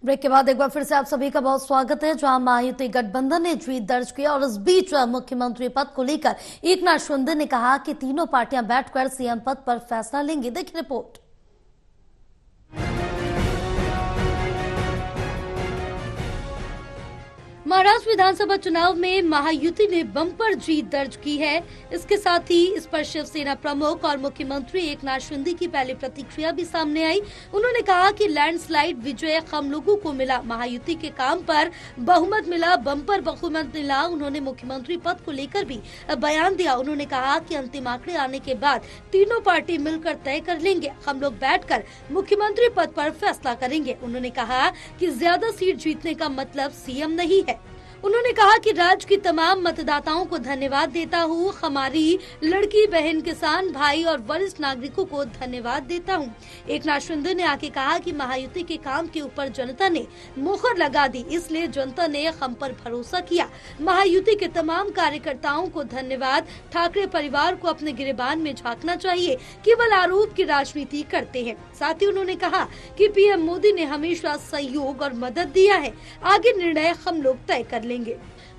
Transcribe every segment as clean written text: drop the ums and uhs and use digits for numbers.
Break के बाद एक बार फिर से आप सभी का बहुत स्वागत है। जहां महायुति गठबंधन ने जीत दर्ज किया और इस बीच मुख्यमंत्री पद को लेकर एकनाथ शिंदे ने कहा कि तीनों पार्टियां बैठकर सीएम पद पर फैसला लेंगी। देखिए रिपोर्ट। महाराष्ट्र विधानसभा चुनाव में महायुति ने बम्पर जीत दर्ज की है। इसके साथ ही इस पर शिवसेना प्रमुख और मुख्यमंत्री एकनाथ शिंदे की पहली प्रतिक्रिया भी सामने आई। उन्होंने कहा कि लैंडस्लाइड विजय हम लोगों को मिला, महायुति के काम पर बहुमत मिला, बम्पर बहुमत मिला। उन्होंने मुख्यमंत्री पद को लेकर भी बयान दिया। उन्होंने कहा कि अंतिम आंकड़े आने के बाद तीनों पार्टी मिलकर तय कर लेंगे, हम लोग बैठकर मुख्यमंत्री पद पर फैसला करेंगे। उन्होंने कहा कि ज्यादा सीट जीतने का मतलब सीएम नहीं है। उन्होंने कहा कि राज्य की तमाम मतदाताओं को धन्यवाद देता हूँ, हमारी लड़की बहन किसान भाई और वरिष्ठ नागरिकों को धन्यवाद देता हूँ। एकनाथ शिंदे ने आगे कहा कि महायुति के काम के ऊपर जनता ने मुहर लगा दी, इसलिए जनता ने हम पर भरोसा किया। महायुति के तमाम कार्यकर्ताओं को धन्यवाद। ठाकरे परिवार को अपने गिरेबान में झांकना चाहिए, केवल आरोप की राजनीति करते हैं। साथ ही उन्होंने कहा कि पीएम मोदी ने हमेशा सहयोग और मदद दिया है, आगे निर्णय हम लोग तय कर लेंगे।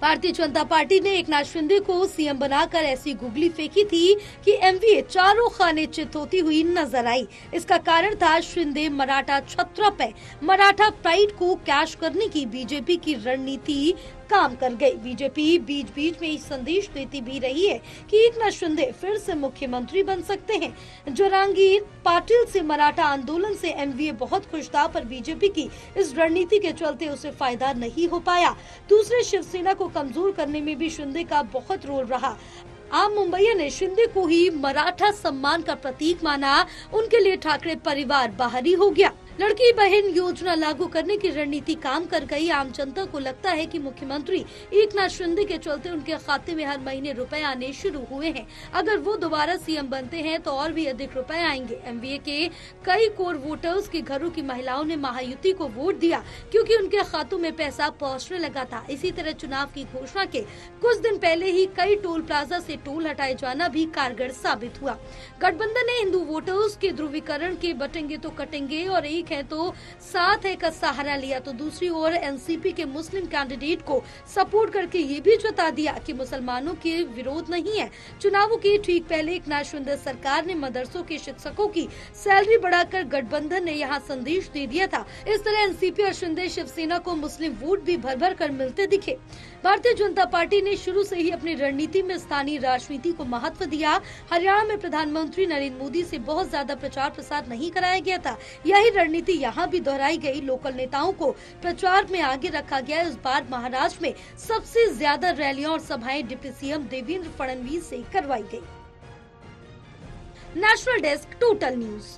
भारतीय जनता पार्टी ने एकनाथ शिंदे को सीएम बनाकर ऐसी गुगली फेंकी थी कि एमवीए चारों खाने चित होती हुई नजर आई। इसका कारण था शिंदे मराठा छत्रप है। मराठा प्राइड को कैश करने की बीजेपी की रणनीति काम कर गई। बीजेपी बीच बीच में संदेश देती भी रही है कि एकनाथ शिंदे फिर से मुख्यमंत्री बन सकते हैं। जरांगीर पाटिल से मराठा आंदोलन से एमवीए बहुत खुश था, पर बीजेपी की इस रणनीति के चलते उसे फायदा नहीं हो पाया। दूसरे शिवसेना को कमजोर करने में भी शिंदे का बहुत रोल रहा। आम मुंबईया ने शिंदे को ही मराठा सम्मान का प्रतीक माना। उनके लिए ठाकरे परिवार बाहरी हो गया। लड़की बहन योजना लागू करने की रणनीति काम कर गई। आम जनता को लगता है कि मुख्यमंत्री एकनाथ शिंदे के चलते उनके खाते में हर महीने रुपए आने शुरू हुए हैं। अगर वो दोबारा सीएम बनते हैं तो और भी अधिक रुपए आएंगे। एमवीए के कई कोर वोटर्स के घरों की महिलाओं ने महायुति को वोट दिया क्योंकि उनके खातों में पैसा पहुंचने लगा था। इसी तरह चुनाव की घोषणा के कुछ दिन पहले ही कई टोल प्लाजा से टोल हटाए जाना भी कारगर साबित हुआ। गठबंधन ने हिंदू वोटर्स के ध्रुवीकरण के बटेंगे तो कटेंगे और एक है तो साथ है का सहारा लिया, तो दूसरी ओर एनसीपी के मुस्लिम कैंडिडेट को सपोर्ट करके ये भी जता दिया कि मुसलमानों के विरोध नहीं है। चुनावों के ठीक पहले एकनाथ शिंदे सरकार ने मदरसों के शिक्षकों की सैलरी बढ़ाकर गठबंधन ने यहाँ संदेश दे दिया था। इस तरह एनसीपी और शिंदे शिवसेना को मुस्लिम वोट भी भर भर कर मिलते दिखे। भारतीय जनता पार्टी ने शुरू से ही अपनी रणनीति में स्थानीय राजनीति को महत्व दिया। हरियाणा में प्रधानमंत्री नरेंद्र मोदी से बहुत ज्यादा प्रचार प्रसार नहीं कराया गया था। यही रणनीति यहाँ भी दोहराई गई। लोकल नेताओं को प्रचार में आगे रखा गया। इस बार महाराष्ट्र में सबसे ज्यादा रैलियां और सभाएं डिप्टी सीएम देवेंद्र फडणवीस से करवाई गई। National desk, total news.